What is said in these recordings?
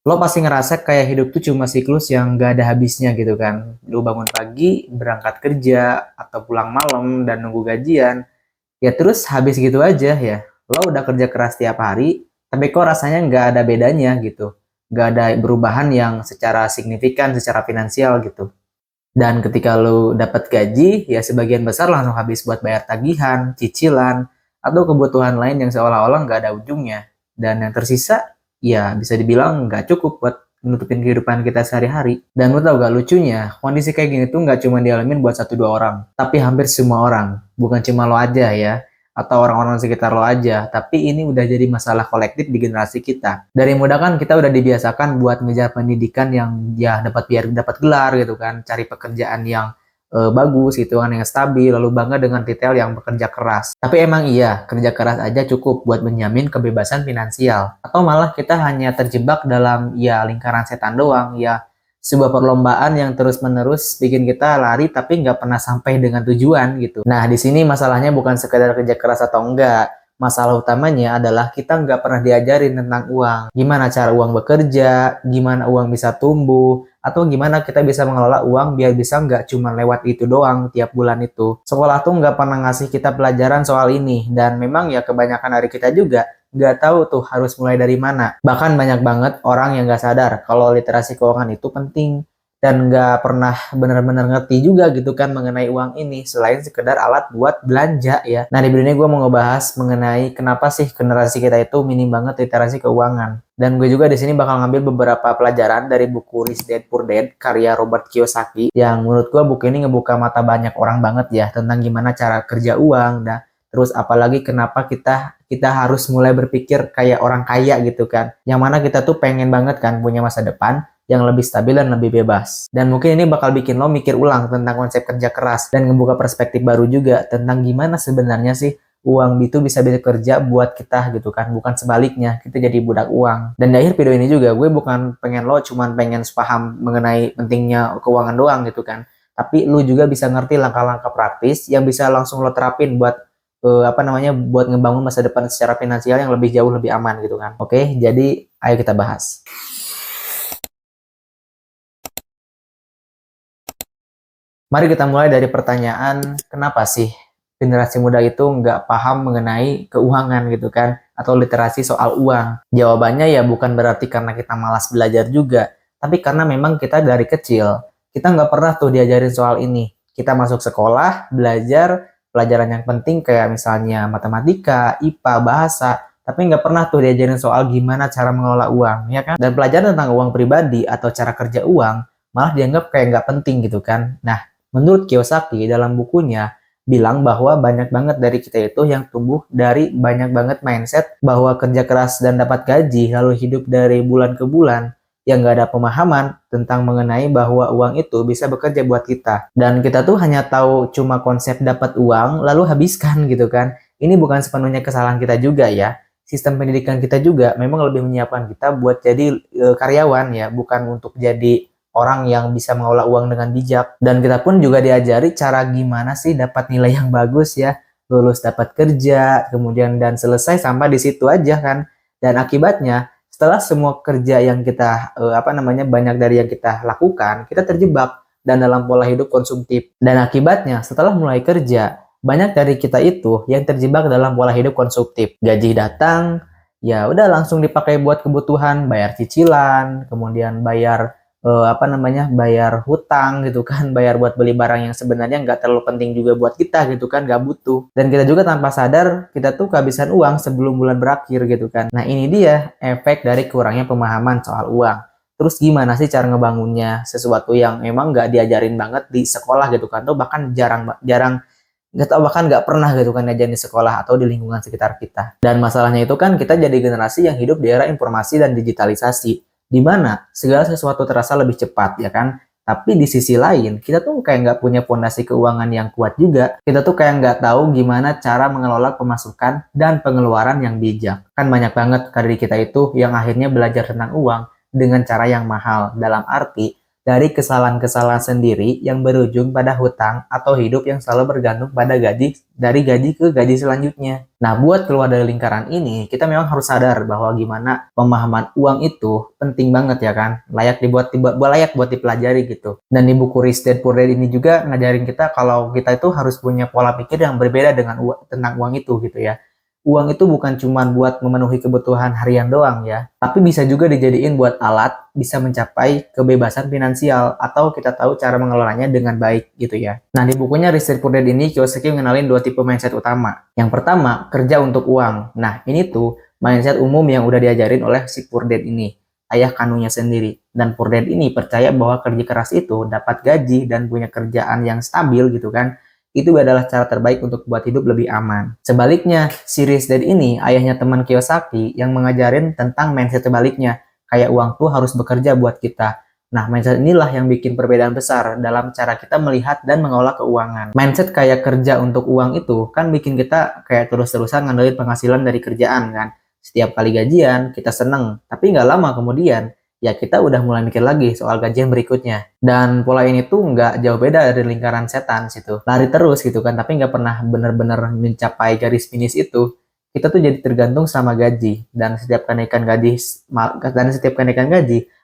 Lo pasti ngerasa kayak hidup tuh cuma siklus yang gak ada habisnya gitu kan. Lo bangun pagi, berangkat kerja, atau pulang malam dan nunggu gajian. Ya terus habis gitu aja ya. Lo udah kerja keras tiap hari, tapi kok rasanya nggak ada bedanya gitu. Nggak ada perubahan yang secara signifikan, secara finansial gitu. Dan ketika lo dapat gaji, ya sebagian besar langsung habis buat bayar tagihan, cicilan, atau kebutuhan lain yang seolah-olah nggak ada ujungnya. Dan yang tersisa, ya bisa dibilang nggak cukup buat menutupin kehidupan kita sehari-hari. Dan lo tau gak lucunya, kondisi kayak gini tuh nggak cuma dialamin buat satu dua orang, tapi hampir semua orang. Bukan cuma lo aja ya, atau orang-orang sekitar lo aja, tapi ini udah jadi masalah kolektif di generasi kita. Dari muda kan kita udah dibiasakan buat ngejar pendidikan yang ya dapat biar dapat gelar gitu kan, cari pekerjaan yang bagus gitu kan, yang stabil, lalu bangga dengan titel yang bekerja keras. Tapi emang iya, kerja keras aja cukup buat menjamin kebebasan finansial. Atau malah kita hanya terjebak dalam ya lingkaran setan doang, ya sebuah perlombaan yang terus-menerus bikin kita lari tapi nggak pernah sampai dengan tujuan gitu. Nah, di sini masalahnya bukan sekedar kerja keras atau enggak. Masalah utamanya adalah kita nggak pernah diajarin tentang uang. Gimana cara uang bekerja, gimana uang bisa tumbuh, atau gimana kita bisa mengelola uang biar bisa nggak cuma lewat itu doang tiap bulan itu. Sekolah tuh nggak pernah ngasih kita pelajaran soal ini, dan memang ya kebanyakan dari kita juga nggak tahu tuh harus mulai dari mana. Bahkan banyak banget orang yang nggak sadar kalau literasi keuangan itu penting dan nggak pernah benar-benar ngerti juga gitu kan mengenai uang ini selain sekedar alat buat belanja ya. Nah, di video ini gue mau ngebahas mengenai kenapa sih generasi kita itu minim banget literasi keuangan. Dan gue juga di sini bakal ngambil beberapa pelajaran dari buku Rich Dad Poor Dad karya Robert Kiyosaki yang menurut gue buku ini ngebuka mata banyak orang banget ya tentang gimana cara kerja uang. Dan terus apalagi kenapa kita harus mulai berpikir kayak orang kaya gitu kan. Yang mana kita tuh pengen banget kan punya masa depan yang lebih stabil dan lebih bebas. Dan mungkin ini bakal bikin lo mikir ulang tentang konsep kerja keras dan ngebuka perspektif baru juga tentang gimana sebenarnya sih uang itu bisa bekerja buat kita gitu kan, bukan sebaliknya kita jadi budak uang. Dan di akhir video ini juga gue bukan pengen lo cuman pengen paham mengenai pentingnya keuangan doang gitu kan, tapi lo juga bisa ngerti langkah-langkah praktis yang bisa langsung lo terapin buat buat ngebangun masa depan secara finansial yang lebih jauh lebih aman gitu kan. Oke, jadi ayo kita bahas. Mari kita mulai dari pertanyaan, kenapa sih generasi muda itu nggak paham mengenai keuangan gitu kan, atau literasi soal uang? Jawabannya ya bukan berarti karena kita malas belajar juga, tapi karena memang kita dari kecil, kita nggak pernah tuh diajarin soal ini. Kita masuk sekolah, belajar pelajaran yang penting kayak misalnya matematika, IPA, bahasa, tapi nggak pernah tuh diajarin soal gimana cara mengelola uang, ya kan? Dan pelajaran tentang uang pribadi atau cara kerja uang malah dianggap kayak nggak penting gitu kan. Nah, menurut Kiyosaki dalam bukunya bilang bahwa banyak banget dari kita itu yang tumbuh dari banyak banget mindset bahwa kerja keras dan dapat gaji lalu hidup dari bulan ke bulan yang gak ada pemahaman tentang mengenai bahwa uang itu bisa bekerja buat kita. Dan kita tuh hanya tahu cuma konsep dapat uang lalu habiskan gitu kan. Ini bukan sepenuhnya kesalahan kita juga ya. Sistem pendidikan kita juga memang lebih menyiapkan kita buat jadi karyawan ya, bukan untuk jadi orang yang bisa mengelola uang dengan bijak. Dan kita pun juga diajari cara gimana sih dapat nilai yang bagus ya, lulus dapat kerja, kemudian dan selesai sampai di situ aja kan. Dan akibatnya setelah semua kerja yang kita banyak dari yang kita lakukan, kita terjebak dan dalam pola hidup konsumtif. Dan akibatnya setelah mulai kerja, banyak dari kita itu yang terjebak dalam pola hidup konsumtif. Gaji datang, ya udah langsung dipakai buat kebutuhan, bayar cicilan, kemudian bayar hutang gitu kan, bayar buat beli barang yang sebenarnya nggak terlalu penting juga buat kita gitu kan, nggak butuh. Dan kita juga tanpa sadar kita tuh kehabisan uang sebelum bulan berakhir gitu kan. Nah, ini dia efek dari kurangnya pemahaman soal uang. Terus gimana sih cara ngebangunnya, sesuatu yang emang nggak diajarin banget di sekolah gitu kan, atau bahkan jarang nggak tahu, bahkan nggak pernah gitu kan diajarin di sekolah atau di lingkungan sekitar kita. Dan masalahnya itu kan kita jadi generasi yang hidup di era informasi dan digitalisasi, di mana segala sesuatu terasa lebih cepat ya kan. Tapi di sisi lain kita tuh kayak nggak punya fondasi keuangan yang kuat juga. Kita tuh kayak nggak tahu gimana cara mengelola pemasukan dan pengeluaran yang bijak. Kan banyak banget dari kita itu yang akhirnya belajar tentang uang dengan cara yang mahal. Dalam arti dari kesalahan-kesalahan sendiri yang berujung pada hutang atau hidup yang selalu bergantung pada gaji dari gaji ke gaji selanjutnya. Nah, buat keluar dari lingkaran ini, kita memang harus sadar bahwa gimana pemahaman uang itu penting banget ya kan, layak buat dipelajari gitu. Dan di buku Rich Dad Poor Dad ini juga ngajarin kita kalau kita itu harus punya pola pikir yang berbeda dengan tentang uang itu gitu ya. Uang itu bukan cuma buat memenuhi kebutuhan harian doang ya, tapi bisa juga dijadiin buat alat bisa mencapai kebebasan finansial atau kita tahu cara mengelolanya dengan baik gitu ya. Nah, di bukunya Rich Dad Poor Dad ini Kiyosaki mengenalin 2 tipe mindset utama. Yang pertama, kerja untuk uang. Nah, ini tuh mindset umum yang udah diajarin oleh si Poor Dad ini, ayah kandungnya sendiri. Dan Poor Dad ini percaya bahwa kerja keras itu dapat gaji dan punya kerjaan yang stabil gitu kan, itu adalah cara terbaik untuk buat hidup lebih aman. Sebaliknya, si Rich Dad ini ayahnya teman Kiyosaki yang mengajarin tentang mindset sebaliknya, kayak uang tuh harus bekerja buat kita. Nah, mindset inilah yang bikin perbedaan besar dalam cara kita melihat dan mengelola keuangan. Mindset kayak kerja untuk uang itu kan bikin kita kayak terus-terusan ngandelin penghasilan dari kerjaan kan. Setiap kali gajian, kita seneng. Tapi nggak lama kemudian, ya kita udah mulai mikir lagi soal gajian berikutnya. Dan pola ini tuh nggak jauh beda dari lingkaran setan situ. Lari terus gitu kan, tapi nggak pernah bener-bener mencapai garis finish itu. Kita tuh jadi tergantung sama gaji. Dan setiap kenaikan gaji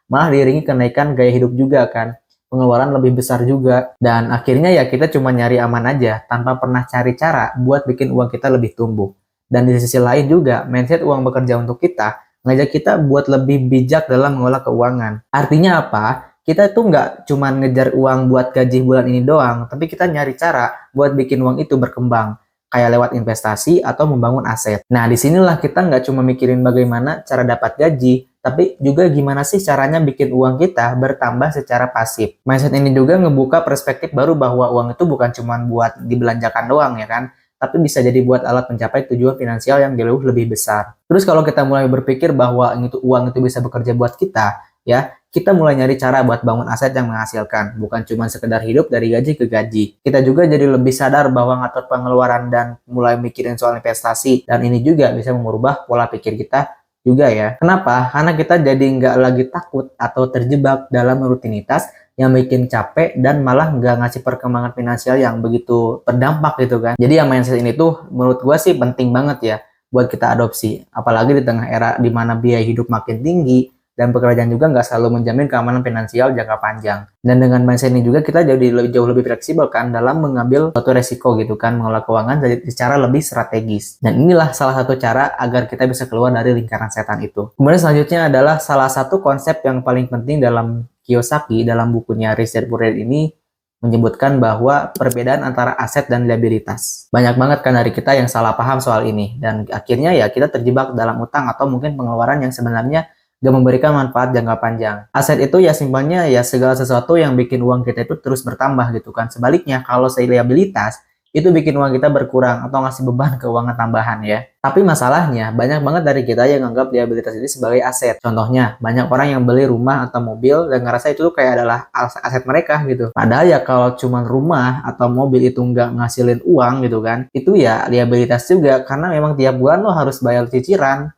malah diiringi kenaikan gaya hidup juga kan. Pengeluaran lebih besar juga. Dan akhirnya ya kita cuma nyari aman aja, tanpa pernah cari cara buat bikin uang kita lebih tumbuh. Dan di sisi lain juga, mindset uang bekerja untuk kita ngajak kita buat lebih bijak dalam mengelola keuangan. Artinya apa? Kita tuh nggak cuma ngejar uang buat gaji bulan ini doang, tapi kita nyari cara buat bikin uang itu berkembang, kayak lewat investasi atau membangun aset. Nah, disinilah kita nggak cuma mikirin bagaimana cara dapat gaji, tapi juga gimana sih caranya bikin uang kita bertambah secara pasif. Mindset ini juga ngebuka perspektif baru bahwa uang itu bukan cuma buat dibelanjakan doang ya kan, tapi bisa jadi buat alat mencapai tujuan finansial yang jauh lebih besar. Terus kalau kita mulai berpikir bahwa uang itu bisa bekerja buat kita, ya, kita mulai nyari cara buat bangun aset yang menghasilkan, bukan cuma sekedar hidup dari gaji ke gaji. Kita juga jadi lebih sadar bahwa ngatur pengeluaran dan mulai mikirin soal investasi, dan ini juga bisa mengubah pola pikir kita juga ya. Kenapa? Karena kita jadi nggak lagi takut atau terjebak dalam rutinitas yang bikin capek dan malah nggak ngasih perkembangan finansial yang begitu berdampak gitu kan. Jadi yang mindset ini tuh menurut gue sih penting banget ya buat kita adopsi. Apalagi di tengah era di mana biaya hidup makin tinggi dan pekerjaan juga nggak selalu menjamin keamanan finansial jangka panjang. Dan dengan mindset ini juga kita jadi jauh lebih fleksibel kan dalam mengambil suatu resiko gitu kan, mengelola keuangan secara lebih strategis. Dan inilah salah satu cara agar kita bisa keluar dari lingkaran setan itu. Kemudian selanjutnya adalah salah satu konsep yang paling penting dalam Kiyosaki dalam bukunya Rich Dad Poor Dad ini menyebutkan bahwa perbedaan antara aset dan liabilitas. Banyak banget kan dari kita yang salah paham soal ini dan akhirnya ya kita terjebak dalam utang atau mungkin pengeluaran yang sebenarnya gak memberikan manfaat jangka panjang. Aset itu ya simpelnya ya segala sesuatu yang bikin uang kita itu terus bertambah gitu kan. Sebaliknya kalau liabilitas itu bikin uang kita berkurang atau ngasih beban keuangan tambahan ya. Tapi masalahnya banyak banget dari kita yang anggap liabilitas ini sebagai aset. Contohnya banyak orang yang beli rumah atau mobil dan ngerasa itu tuh kayak adalah aset mereka gitu. Padahal ya kalau cuma rumah atau mobil itu nggak ngasilin uang gitu kan, itu ya liabilitas juga karena memang tiap bulan lo harus bayar cicilan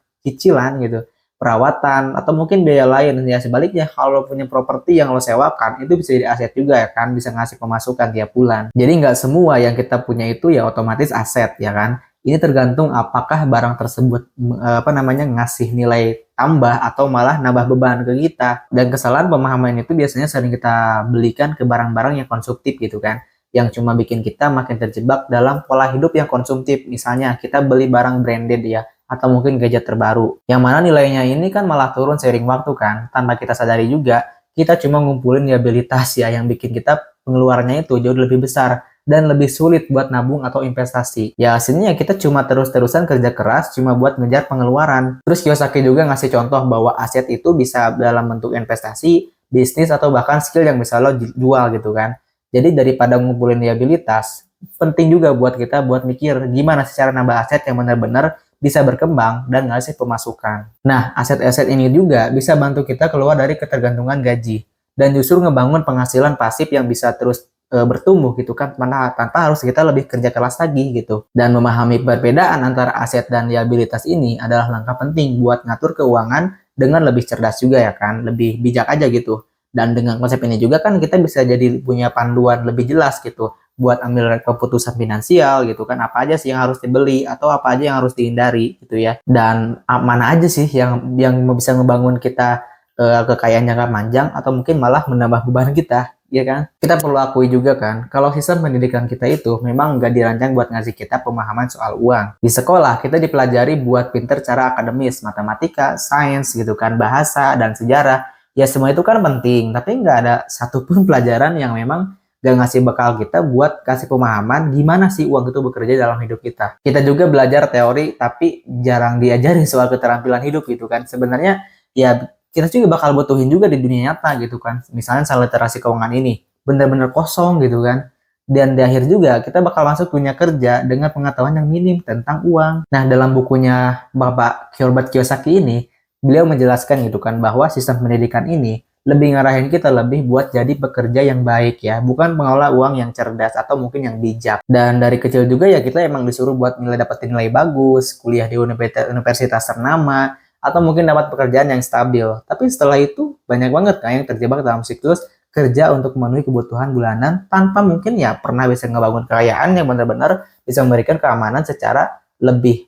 gitu, perawatan atau mungkin biaya lain. Ya sebaliknya kalau punya properti yang lo sewakan itu bisa jadi aset juga ya kan, bisa ngasih pemasukan tiap bulan. Jadi nggak semua yang kita punya itu ya otomatis aset ya kan. Ini tergantung apakah barang tersebut ngasih nilai tambah atau malah nambah beban ke kita. Dan kesalahan pemahaman itu biasanya sering kita belikan ke barang-barang yang konsumtif gitu kan, yang cuma bikin kita makin terjebak dalam pola hidup yang konsumtif. Misalnya kita beli barang branded ya, atau mungkin gadget terbaru, yang mana nilainya ini kan malah turun seiring waktu kan, tanpa kita sadari juga, kita cuma ngumpulin liabilitas ya, yang bikin kita pengeluarannya itu jauh lebih besar, dan lebih sulit buat nabung atau investasi. Ya hasilnya kita cuma terus-terusan kerja keras, cuma buat ngejar pengeluaran. Terus Kiyosaki juga ngasih contoh bahwa aset itu bisa dalam bentuk investasi, bisnis, atau bahkan skill yang bisa lo jual gitu kan. Jadi daripada ngumpulin liabilitas, penting juga buat kita buat mikir gimana sih cara nambah aset yang benar-benar bisa berkembang dan ngasih pemasukan. Nah, aset-aset ini juga bisa bantu kita keluar dari ketergantungan gaji dan justru ngebangun penghasilan pasif yang bisa terus bertumbuh gitu kan, tanpa harus kita lebih kerja keras lagi gitu. Dan memahami perbedaan antara aset dan liabilitas ini adalah langkah penting buat ngatur keuangan dengan lebih cerdas juga ya kan, lebih bijak aja gitu. Dan dengan konsep ini juga kan kita bisa jadi punya panduan lebih jelas gitu buat ambil keputusan finansial gitu kan, apa aja sih yang harus dibeli atau apa aja yang harus dihindari gitu ya. Dan mana aja sih yang bisa ngebangun kita kekayaan jangka panjang atau mungkin malah menambah beban kita, ya kan? Kita perlu akui juga kan, kalau sistem pendidikan kita itu memang nggak dirancang buat ngasih kita pemahaman soal uang. Di sekolah kita dipelajari buat pinter cara akademis, matematika, sains gitu kan, bahasa dan sejarah. Ya semua itu kan penting, tapi nggak ada satupun pelajaran yang memang gak ngasih bekal kita buat kasih pemahaman gimana sih uang itu bekerja dalam hidup kita. Kita juga belajar teori, tapi jarang diajarin soal keterampilan hidup gitu kan. Sebenarnya ya kita juga bakal butuhin juga di dunia nyata gitu kan. Misalnya soal literasi keuangan ini, bener-bener kosong gitu kan. Dan di akhir juga kita bakal masuk dunia kerja dengan pengetahuan yang minim tentang uang. Nah, dalam bukunya Bapak Robert Kiyosaki ini, beliau menjelaskan gitu kan bahwa sistem pendidikan ini lebih ngarahin kita lebih buat jadi pekerja yang baik ya, bukan mengolah uang yang cerdas atau mungkin yang bijak. Dan dari kecil juga ya kita emang disuruh buat dapetin nilai bagus, kuliah di universitas ternama, atau mungkin dapat pekerjaan yang stabil. Tapi setelah itu banyak banget kan yang terjebak dalam siklus kerja untuk memenuhi kebutuhan bulanan tanpa mungkin ya pernah bisa ngebangun kekayaan yang benar-benar bisa memberikan keamanan secara lebih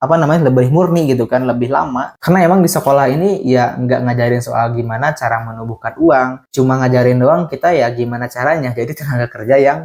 lebih murni gitu kan, lebih lama. Karena emang di sekolah ini ya nggak ngajarin soal gimana cara menumbuhkan uang, cuma ngajarin doang kita ya gimana caranya jadi tenaga kerja yang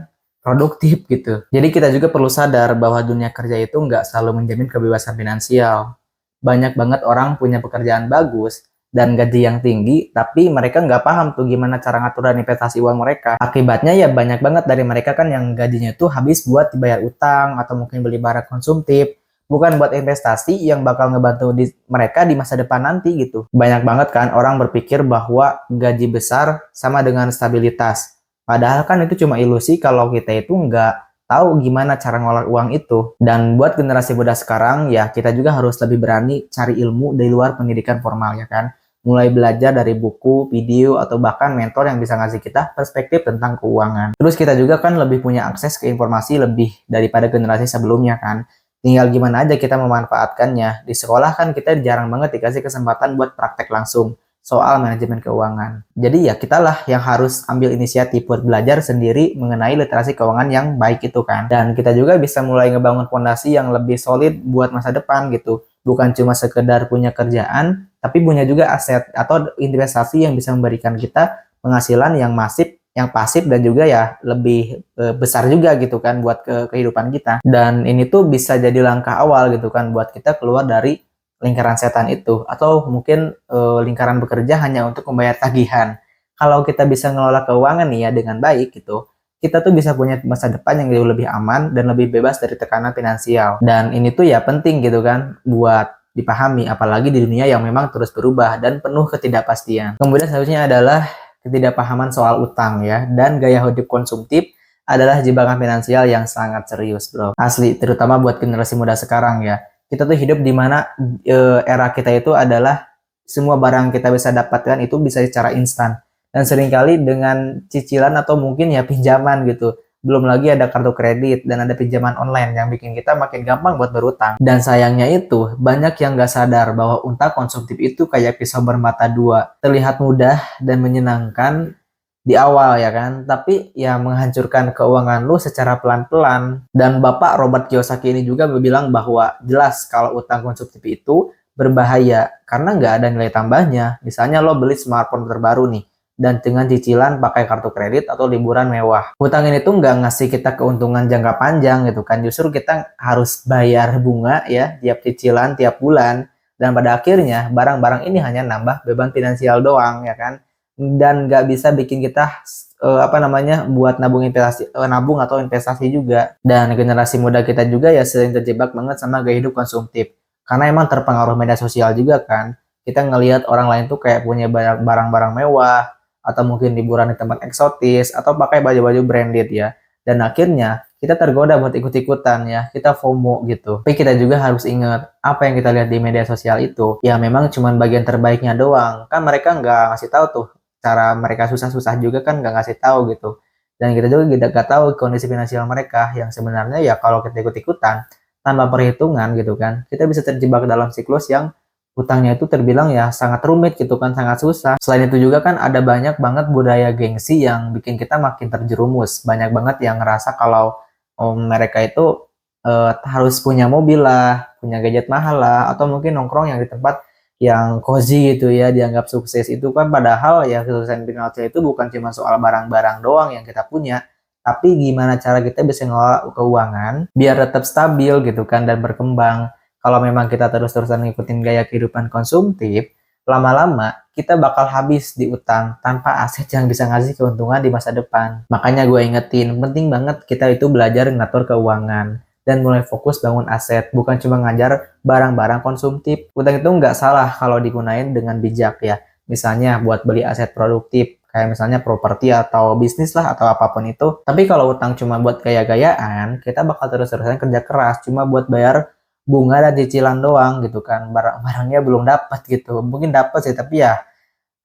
produktif gitu. Jadi kita juga perlu sadar bahwa dunia kerja itu nggak selalu menjamin kebebasan finansial. Banyak banget orang punya pekerjaan bagus dan gaji yang tinggi, tapi mereka nggak paham tuh gimana cara ngatur dan investasi uang mereka. Akibatnya ya banyak banget dari mereka kan yang gajinya tuh habis buat dibayar utang atau mungkin beli barang konsumtif, bukan buat investasi yang bakal ngebantu mereka di masa depan nanti gitu. Banyak banget kan orang berpikir bahwa gaji besar sama dengan stabilitas. Padahal kan itu cuma ilusi kalau kita itu nggak tahu gimana cara ngolah uang itu. Dan buat generasi muda sekarang ya kita juga harus lebih berani cari ilmu dari luar pendidikan formal ya kan. Mulai belajar dari buku, video, atau bahkan mentor yang bisa ngasih kita perspektif tentang keuangan. Terus kita juga kan lebih punya akses ke informasi lebih daripada generasi sebelumnya kan. Tinggal gimana aja kita memanfaatkannya. Di sekolah kan kita jarang banget dikasih kesempatan buat praktek langsung soal manajemen keuangan. Jadi ya kita lah yang harus ambil inisiatif buat belajar sendiri mengenai literasi keuangan yang baik itu kan. Dan kita juga bisa mulai ngebangun fondasi yang lebih solid buat masa depan gitu. Bukan cuma sekedar punya kerjaan, tapi punya juga aset atau investasi yang bisa memberikan kita penghasilan yang masif, yang pasif dan juga ya lebih besar juga gitu kan buat kehidupan kita. Dan ini tuh bisa jadi langkah awal gitu kan buat kita keluar dari lingkaran setan itu, atau mungkin lingkaran bekerja hanya untuk membayar tagihan. Kalau kita bisa ngelola keuangan nih ya dengan baik gitu, kita tuh bisa punya masa depan yang jauh lebih aman dan lebih bebas dari tekanan finansial. Dan ini tuh ya penting gitu kan buat dipahami, apalagi di dunia yang memang terus berubah dan penuh ketidakpastian. Kemudian selanjutnya adalah ketidakpahaman soal utang ya, dan gaya hidup konsumtif adalah jebakan finansial yang sangat serius bro. Asli, terutama buat generasi muda sekarang ya. Kita tuh hidup di mana era kita itu adalah semua barang kita bisa dapatkan itu bisa secara instan. Dan seringkali dengan cicilan atau mungkin ya pinjaman gitu. Belum lagi ada kartu kredit dan ada pinjaman online yang bikin kita makin gampang buat berutang. Dan sayangnya itu, banyak yang gak sadar bahwa utang konsumtif itu kayak pisau bermata dua. Terlihat mudah dan menyenangkan di awal ya kan, tapi ya menghancurkan keuangan lu secara pelan-pelan. Dan Bapak Robert Kiyosaki ini juga bilang bahwa jelas kalau utang konsumtif itu berbahaya karena nggak ada nilai tambahnya. Misalnya lo beli smartphone terbaru nih, dan dengan cicilan pakai kartu kredit atau liburan mewah. Hutang ini tuh nggak ngasih kita keuntungan jangka panjang gitu kan. Justru kita harus bayar bunga ya tiap cicilan tiap bulan. Dan pada akhirnya barang-barang ini hanya nambah beban finansial doang ya kan. Dan nggak bisa bikin kita buat nabung nabung atau investasi juga. Dan generasi muda kita juga ya sering terjebak banget sama gaya hidup konsumtif. Karena emang terpengaruh media sosial juga kan. Kita ngelihat orang lain tuh kayak punya barang-barang mewah, atau mungkin liburan di tempat eksotis, atau pakai baju-baju branded ya. Dan akhirnya kita tergoda buat ikut-ikutan ya, kita FOMO gitu. Tapi kita juga harus ingat, apa yang kita lihat di media sosial itu, ya memang cuma bagian terbaiknya doang. Kan mereka nggak ngasih tahu tuh, cara mereka susah-susah juga kan nggak ngasih tahu gitu. Dan kita juga nggak tahu kondisi finansial mereka, yang sebenarnya ya kalau kita ikut-ikutan, tanpa perhitungan gitu kan, kita bisa terjebak dalam siklus yang utangnya itu terbilang ya sangat rumit gitu kan, sangat susah. Selain itu juga kan ada banyak banget budaya gengsi yang bikin kita makin terjerumus. Banyak banget yang ngerasa kalau mereka itu harus punya mobil lah, punya gadget mahal lah, atau mungkin nongkrong yang di tempat yang cozy gitu ya, dianggap sukses itu kan, padahal ya kesuksesan finansial itu bukan cuma soal barang-barang doang yang kita punya, tapi gimana cara kita bisa ngelola keuangan biar tetap stabil gitu kan dan berkembang. Kalau memang kita terus-terusan ngikutin gaya kehidupan konsumtif, lama-lama kita bakal habis di utang tanpa aset yang bisa ngasih keuntungan di masa depan. Makanya gue ingetin, penting banget kita itu belajar ngatur keuangan dan mulai fokus bangun aset, bukan cuma ngajar barang-barang konsumtif. Utang itu nggak salah kalau digunain dengan bijak ya. Misalnya buat beli aset produktif, kayak misalnya properti atau bisnis lah atau apapun itu. Tapi kalau utang cuma buat gaya-gayaan, kita bakal terus-terusan kerja keras cuma buat bayar bunga dan cicilan doang gitu kan. Barang-barangnya belum dapat gitu. Mungkin dapat sih, tapi ya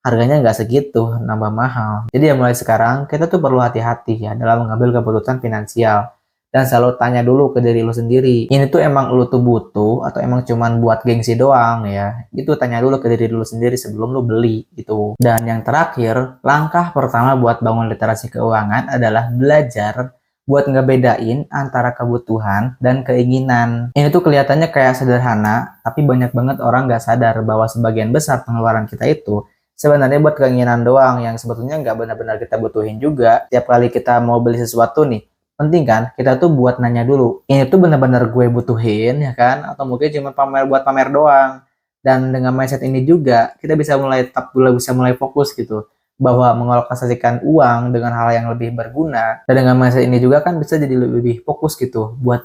harganya nggak segitu, nambah mahal. Jadi ya mulai sekarang kita tuh perlu hati-hati ya dalam mengambil keputusan finansial. Dan selalu tanya dulu ke diri lu sendiri, ini tuh emang lu tuh butuh atau emang cuman buat gengsi doang ya. Itu tanya dulu ke diri lu sendiri sebelum lu beli gitu. Dan yang terakhir, langkah pertama buat bangun literasi keuangan adalah belajar buat ngebedain antara kebutuhan dan keinginan. Ini tuh kelihatannya kayak sederhana, tapi banyak banget orang nggak sadar bahwa sebagian besar pengeluaran kita itu sebenarnya buat keinginan doang yang sebetulnya nggak benar-benar kita butuhin juga. Tiap kali kita mau beli sesuatu nih, penting kan kita tuh buat nanya dulu, ini tuh benar-benar gue butuhin ya kan? Atau mungkin cuma pamer buat pamer doang. Dan dengan mindset ini juga kita bisa mulai bisa mulai fokus gitu bahwa mengalokasikan uang dengan hal yang lebih berguna, dan dengan mindset ini juga kan bisa jadi lebih fokus gitu buat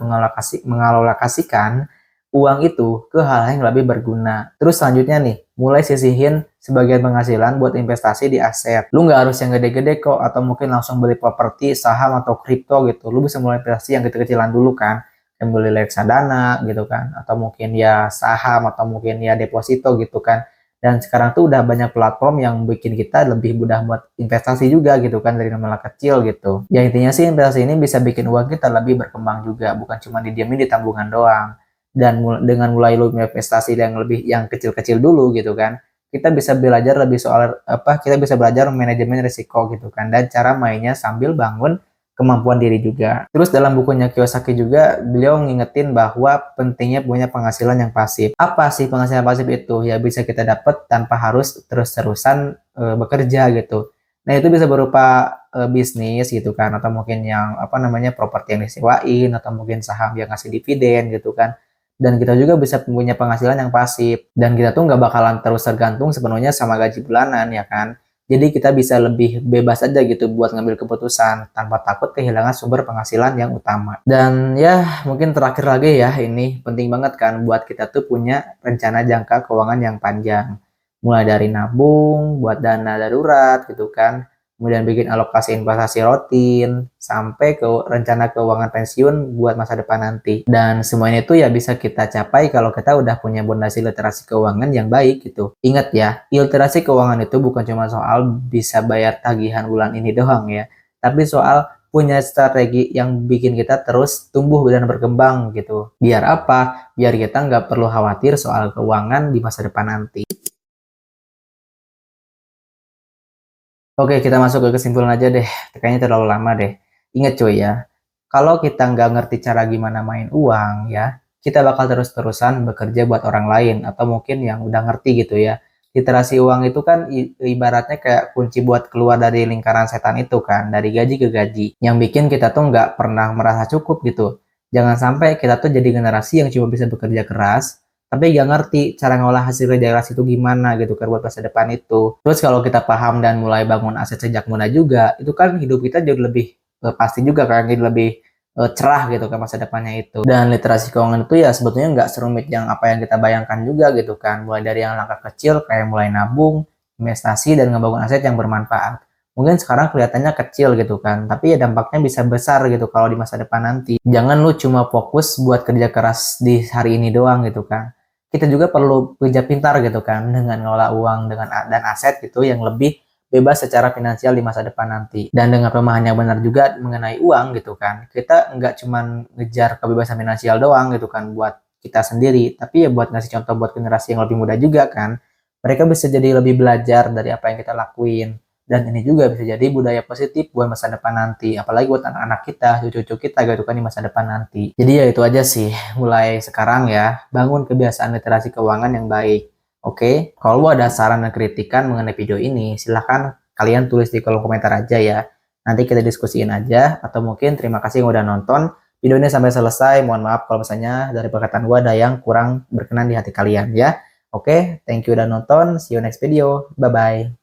mengalokasikan uang itu ke hal yang lebih berguna. Terus selanjutnya nih, mulai sisihin sebagian penghasilan buat investasi di aset. Lu nggak harus yang gede-gede kok, atau mungkin langsung beli properti, saham, atau kripto gitu. Lu bisa mulai investasi yang kecil-kecilan dulu kan. Yang beli reksadana gitu kan. Atau mungkin ya saham, atau mungkin ya deposito gitu kan. Dan sekarang tuh udah banyak platform yang bikin kita lebih mudah buat investasi juga gitu kan, dari nominal kecil gitu. Ya intinya sih investasi ini bisa bikin uang kita lebih berkembang juga, bukan cuma didiamin di tabungan doang. Dan dengan mulai lu investasi yang kecil-kecil dulu gitu kan, kita bisa belajar lebih soal kita bisa belajar manajemen risiko gitu kan, dan cara mainnya sambil bangun kemampuan diri juga. Terus dalam bukunya Kiyosaki juga beliau ngingetin bahwa pentingnya punya penghasilan yang pasif. Apa sih penghasilan pasif itu? Ya bisa kita dapat tanpa harus terus-terusan bekerja gitu. Nah, itu bisa berupa bisnis gitu kan, atau mungkin yang properti yang disewain, atau mungkin saham yang ngasih dividen gitu kan. Dan kita juga bisa punya penghasilan yang pasif, dan kita tuh nggak bakalan terus tergantung sepenuhnya sama gaji bulanan ya kan. Jadi kita bisa lebih bebas aja gitu buat ngambil keputusan tanpa takut kehilangan sumber penghasilan yang utama. Dan ya mungkin terakhir lagi ya, ini penting banget kan buat kita tuh punya rencana jangka keuangan yang panjang. Mulai dari nabung buat dana darurat gitu kan, kemudian bikin alokasi investasi rutin, sampai ke rencana keuangan pensiun buat masa depan nanti. Dan semuanya itu ya bisa kita capai kalau kita udah punya pondasi literasi keuangan yang baik gitu. Ingat ya, literasi keuangan itu bukan cuma soal bisa bayar tagihan bulan ini doang ya, tapi soal punya strategi yang bikin kita terus tumbuh dan berkembang gitu. Biar apa? Biar kita nggak perlu khawatir soal keuangan di masa depan nanti. Oke, kita masuk ke kesimpulan aja deh. Kayaknya terlalu lama deh. Ingat cuy ya, kalau kita nggak ngerti cara gimana main uang ya, kita bakal terus-terusan bekerja buat orang lain, atau mungkin yang udah ngerti gitu ya. Literasi uang itu kan ibaratnya kayak kunci buat keluar dari lingkaran setan itu kan, dari gaji ke gaji, yang bikin kita tuh nggak pernah merasa cukup gitu. Jangan sampai kita tuh jadi generasi yang cuma bisa bekerja keras, tapi gak ngerti cara ngolah hasil kerja keras itu gimana gitu kan buat masa depan itu. Terus kalau kita paham dan mulai bangun aset sejak muda juga, itu kan hidup kita jadi lebih pasti juga kan, jadi lebih cerah gitu kan masa depannya itu. Dan literasi keuangan itu ya sebetulnya nggak serumit yang apa yang kita bayangkan juga gitu kan. Mulai dari yang langkah kecil kayak mulai nabung, investasi, dan ngebangun aset yang bermanfaat. Mungkin sekarang kelihatannya kecil gitu kan, tapi ya dampaknya bisa besar gitu kalau di masa depan nanti. Jangan lu cuma fokus buat kerja keras di hari ini doang gitu kan. Kita juga perlu kerja pintar gitu kan dengan ngelola uang dan aset gitu yang lebih bebas secara finansial di masa depan nanti. Dan dengan pemahaman yang benar juga mengenai uang gitu kan, kita nggak cuma ngejar kebebasan finansial doang gitu kan buat kita sendiri, tapi ya buat ngasih contoh buat generasi yang lebih muda juga kan. Mereka bisa jadi lebih belajar dari apa yang kita lakuin. Dan ini juga bisa jadi budaya positif buat masa depan nanti. Apalagi buat anak-anak kita, cucu-cucu kita gitu kan di masa depan nanti. Jadi ya itu aja sih. Mulai sekarang ya, bangun kebiasaan literasi keuangan yang baik. Oke, kalau lu ada saran dan kritikan mengenai video ini, silahkan kalian tulis di kolom komentar aja ya. Nanti kita diskusiin aja, atau mungkin terima kasih yang udah nonton video ini sampai selesai. Mohon maaf kalau misalnya dari perkataan gua ada yang kurang berkenan di hati kalian ya. Oke, thank you udah nonton. See you next video. Bye-bye.